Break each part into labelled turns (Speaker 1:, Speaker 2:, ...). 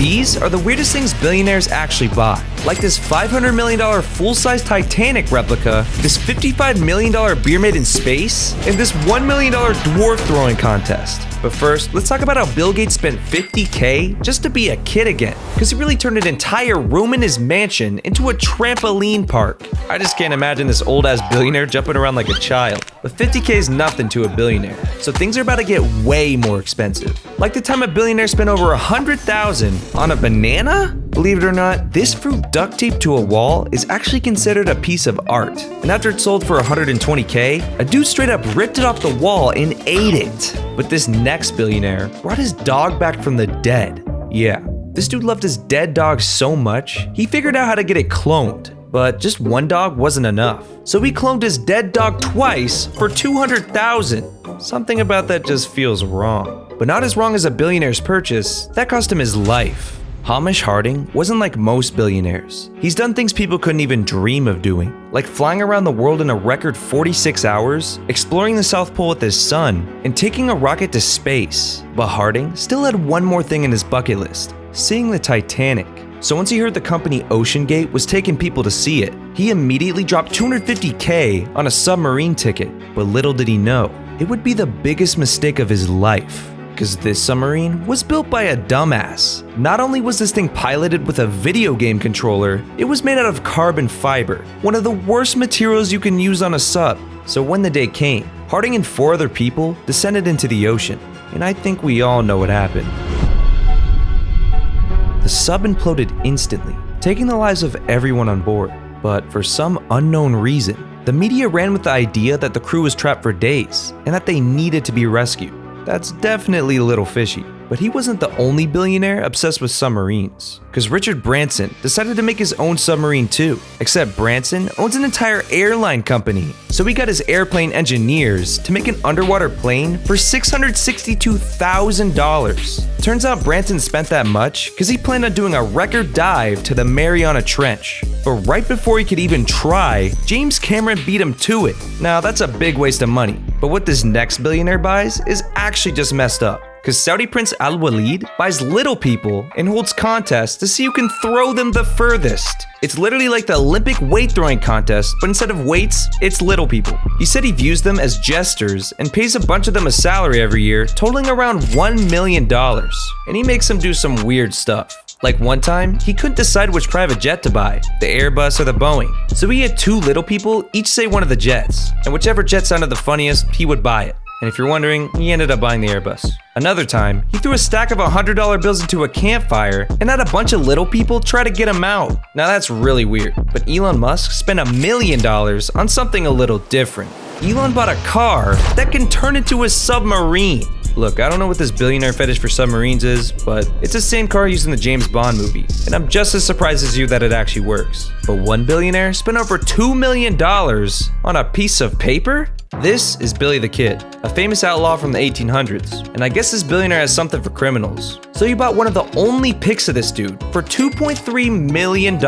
Speaker 1: These are the weirdest things billionaires actually buy, like this $500 million full-size Titanic replica, this $55 million beer made in space, and this $1 million dwarf throwing contest. But first, let's talk about how Bill Gates spent $50K just to be a kid again, because he really turned an entire room in his mansion into a trampoline park. I just can't imagine this old-ass billionaire jumping around like a child. But $50K is nothing to a billionaire, so things are about to get way more expensive. Like the time a billionaire spent over $100,000 on a banana? Believe it or not, this fruit duct taped to a wall is actually considered a piece of art. And after it sold for $120K, a dude straight up ripped it off the wall and ate it. But this next billionaire brought his dog back from the dead. Yeah, this dude loved his dead dog so much, he figured out how to get it cloned. But just one dog wasn't enough. So he cloned his dead dog twice for $200,000. Something about that just feels wrong. But not as wrong as a billionaire's purchase, that cost him his life. Hamish Harding wasn't like most billionaires. He's done things people couldn't even dream of doing, like flying around the world in a record 46 hours, exploring the South Pole with his son, and taking a rocket to space. But Harding still had one more thing in his bucket list: seeing the Titanic. So once he heard the company OceanGate was taking people to see it, he immediately dropped $250K on a submarine ticket. But little did he know, it would be the biggest mistake of his life. Because this submarine was built by a dumbass. Not only was this thing piloted with a video game controller, it was made out of carbon fiber, one of the worst materials you can use on a sub. So when the day came, Harding and 4 other people descended into the ocean, and I think we all know what happened. The sub imploded instantly, taking the lives of everyone on board. But for some unknown reason, the media ran with the idea that the crew was trapped for days, and that they needed to be rescued. That's definitely a little fishy. But he wasn't the only billionaire obsessed with submarines, because Richard Branson decided to make his own submarine too. Except Branson owns an entire airline company, so he got his airplane engineers to make an underwater plane for $662,000. Turns out Branson spent that much because he planned on doing a record dive to the Mariana Trench. But right before he could even try, James Cameron beat him to it. Now that's a big waste of money, but what this next billionaire buys is actually just messed up. Because Saudi Prince Al Walid buys little people and holds contests to see who can throw them the furthest. It's literally like the Olympic weight throwing contest, but instead of weights, it's little people. He said he views them as jesters and pays a bunch of them a salary every year, totaling around $1 million. And he makes them do some weird stuff. Like one time, he couldn't decide which private jet to buy, the Airbus or the Boeing. So he had 2 little people each say one of the jets, and whichever jet sounded the funniest, he would buy it. And if you're wondering, he ended up buying the Airbus. Another time, he threw a stack of $100 bills into a campfire and had a bunch of little people try to get him out. Now that's really weird, but Elon Musk spent $1 million on something a little different. Elon bought a car that can turn into a submarine. Look, I don't know what this billionaire fetish for submarines is, but it's the same car used in the James Bond movie, and I'm just as surprised as you that it actually works. But one billionaire spent over $2 million on a piece of paper? This is Billy the Kid, a famous outlaw from the 1800s, and I guess this billionaire has something for criminals. So he bought one of the only pics of this dude for $2.3 million.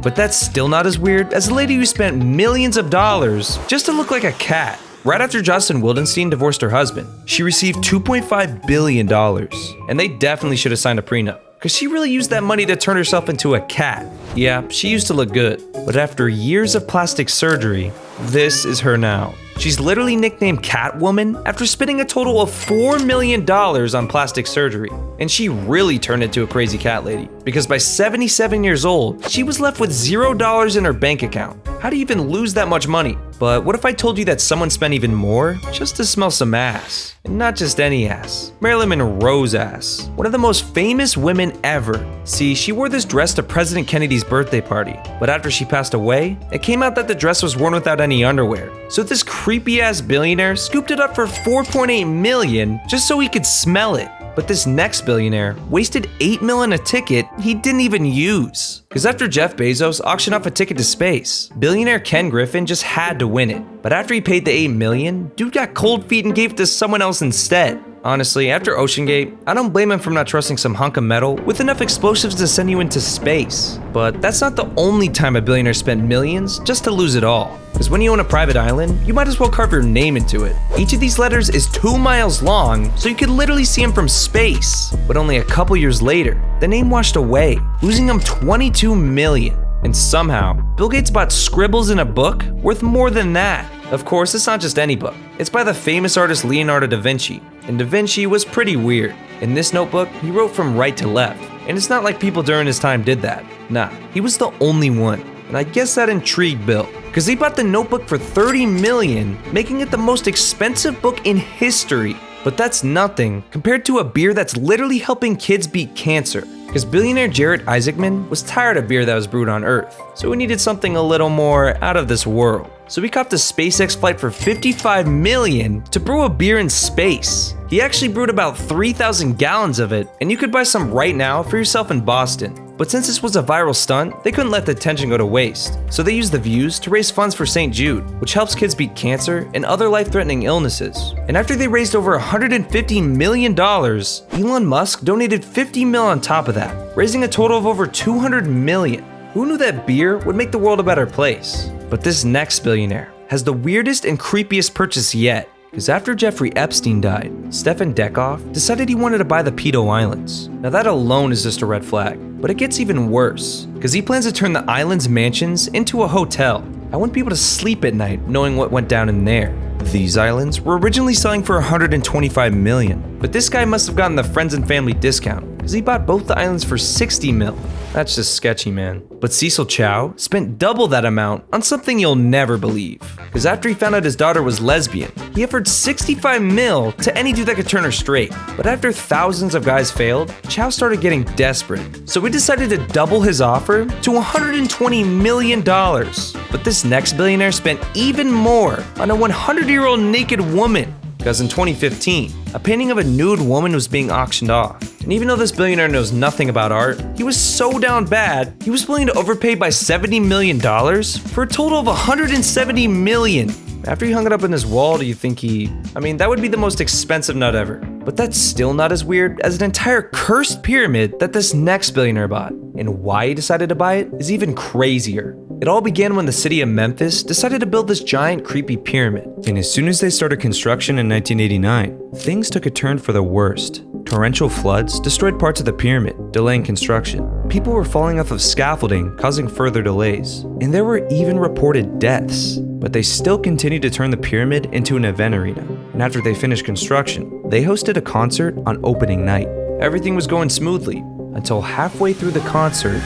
Speaker 1: But that's still not as weird as the lady who spent millions of dollars just to look like a cat. Right after Jocelyn Wildenstein divorced her husband, she received $2.5 billion, and they definitely should have signed a prenup, because she really used that money to turn herself into a cat. Yeah, she used to look good, but after years of plastic surgery, this is her now. She's literally nicknamed Catwoman after spending a total of $4 million on plastic surgery. And she really turned into a crazy cat lady, because by 77 years old, she was left with $0 in her bank account. How do you even lose that much money? But what if I told you that someone spent even more just to smell some ass? And not just any ass, Marilyn Monroe's ass, one of the most famous women ever. See, she wore this dress to President Kennedy's birthday party, but after she passed away, it came out that the dress was worn without any underwear. So this creepy ass billionaire scooped it up for $4.8 million just so he could smell it. But this next billionaire wasted $8 million on a ticket he didn't even use. Because after Jeff Bezos auctioned off a ticket to space, billionaire Ken Griffin just had to win it. But after he paid the $8 million, dude got cold feet and gave it to someone else instead. Honestly, after OceanGate, I don't blame him for not trusting some hunk of metal with enough explosives to send you into space. But that's not the only time a billionaire spent millions just to lose it all. Because when you own a private island, you might as well carve your name into it. Each of these letters is 2 miles long, so you could literally see him from space. But only a couple years later, the name washed away, losing him 22 million. And somehow, Bill Gates bought scribbles in a book worth more than that. Of course, it's not just any book. It's by the famous artist Leonardo da Vinci. And da Vinci was pretty weird. In this notebook, he wrote from right to left. And it's not like people during his time did that. Nah, he was the only one. And I guess that intrigued Bill, because he bought the notebook for 30 million, making it the most expensive book in history. But that's nothing compared to a beer that's literally helping kids beat cancer. Because billionaire Jared Isaacman was tired of beer that was brewed on Earth, so he needed something a little more out of this world. So he copped a SpaceX flight for 55 million to brew a beer in space. He actually brewed about 3,000 gallons of it, and you could buy some right now for yourself in Boston. But since this was a viral stunt, they couldn't let the attention go to waste. So they used the views to raise funds for St. Jude, which helps kids beat cancer and other life-threatening illnesses. And after they raised over $150 million, Elon Musk donated 50 mil on top of that, raising a total of over 200 million. Who knew that beer would make the world a better place? But this next billionaire has the weirdest and creepiest purchase yet. Because after Jeffrey Epstein died, Stefan Dekhoff decided he wanted to buy the Pedo Islands. Now that alone is just a red flag, but it gets even worse, because he plans to turn the island's mansions into a hotel. I want people to sleep at night knowing what went down in there. These islands were originally selling for 125 million, but this guy must have gotten the friends and family discount, because he bought both the islands for 60 mil. That's just sketchy, man. But Cecil Chow spent double that amount on something you'll never believe. Because after he found out his daughter was lesbian, he offered 65 mil to any dude that could turn her straight. But after thousands of guys failed, Chow started getting desperate. So he decided to double his offer to $120 million. But this next billionaire spent even more on a 100-year-old naked woman. Because in 2015, a painting of a nude woman was being auctioned off. And even though this billionaire knows nothing about art, he was so down bad, he was willing to overpay by $70 million for a total of $170 million. After he hung it up in his wall, do you think that would be the most expensive nut ever. But that's still not as weird as an entire cursed pyramid that this next billionaire bought. And why he decided to buy it is even crazier. It all began when the city of Memphis decided to build this giant creepy pyramid. And as soon as they started construction in 1989, things took a turn for the worst. Torrential floods destroyed parts of the pyramid, delaying construction. People were falling off of scaffolding, causing further delays. And there were even reported deaths. But they still continued to turn the pyramid into an event arena. And after they finished construction, they hosted a concert on opening night. Everything was going smoothly until halfway through the concert,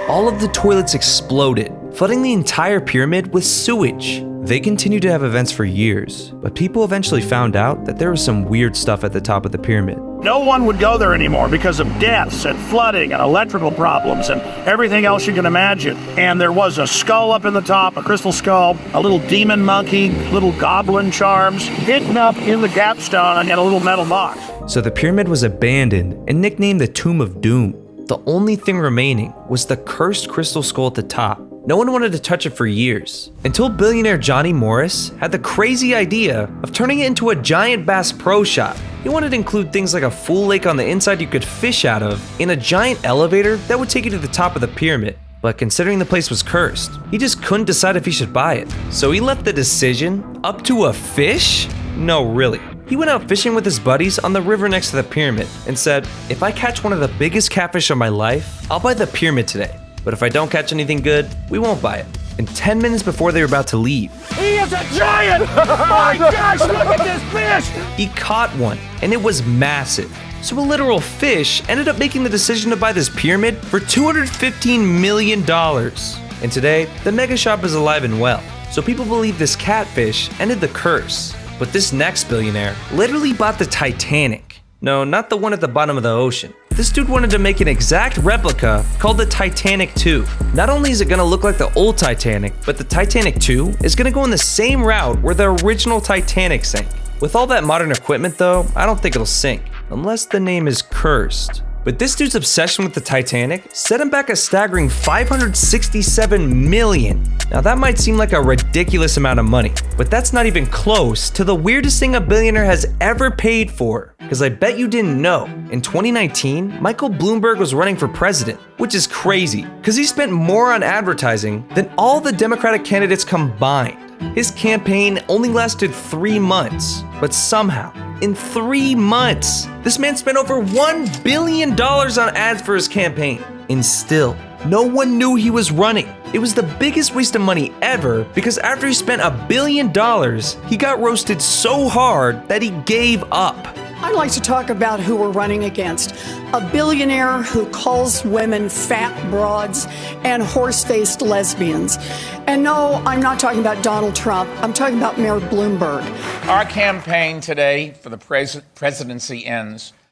Speaker 1: all of the toilets exploded, flooding the entire pyramid with sewage. They continued to have events for years, but people eventually found out that there was some weird stuff at the top of the pyramid.
Speaker 2: No one would go there anymore because of deaths and flooding and electrical problems and everything else you can imagine. And there was a skull up in the top, a crystal skull, a little demon monkey, little goblin charms hidden up in the capstone and a little metal box.
Speaker 1: So the pyramid was abandoned and nicknamed the Tomb of Doom. The only thing remaining was the cursed crystal skull at the top. No one wanted to touch it for years, until billionaire Johnny Morris had the crazy idea of turning it into a giant Bass Pro Shop. He wanted to include things like a full lake on the inside you could fish out of, and a giant elevator that would take you to the top of the pyramid. But considering the place was cursed, he just couldn't decide if he should buy it. So he left the decision up to a fish? No, really. He went out fishing with his buddies on the river next to the pyramid and said, "If I catch one of the biggest catfish of my life, I'll buy the pyramid today. But if I don't catch anything good, we won't buy it." And 10 minutes before they were about to leave,
Speaker 2: He is a giant! Oh my gosh, look at this fish!
Speaker 1: he caught one, and it was massive. So a literal fish ended up making the decision to buy this pyramid for $215 million. And today, the mega shop is alive and well. So people believe this catfish ended the curse. But this next billionaire literally bought the Titanic. No, not the one at the bottom of the ocean. This dude wanted to make an exact replica called the Titanic 2. Not only is it gonna look like the old Titanic, but the Titanic 2 is gonna go in the same route where the original Titanic sank. With all that modern equipment though, I don't think it'll sink, unless the name is cursed. But this dude's obsession with the Titanic set him back a staggering $567 million. Now that might seem like a ridiculous amount of money, but that's not even close to the weirdest thing a billionaire has ever paid for. Because I bet you didn't know, in 2019, Michael Bloomberg was running for president, which is crazy, because he spent more on advertising than all the Democratic candidates combined. His campaign only lasted 3 months, but somehow, in 3 months, this man spent over $1 billion on ads for his campaign. And still, no one knew he was running. It was the biggest waste of money ever because after he spent $1 billion, he got roasted so hard that he gave up.
Speaker 3: I'd like to talk about who we're running against. A billionaire who calls women fat broads and horse-faced lesbians. And no, I'm not talking about Donald Trump. I'm talking about Mayor Bloomberg.
Speaker 4: Our campaign today for the presidency ends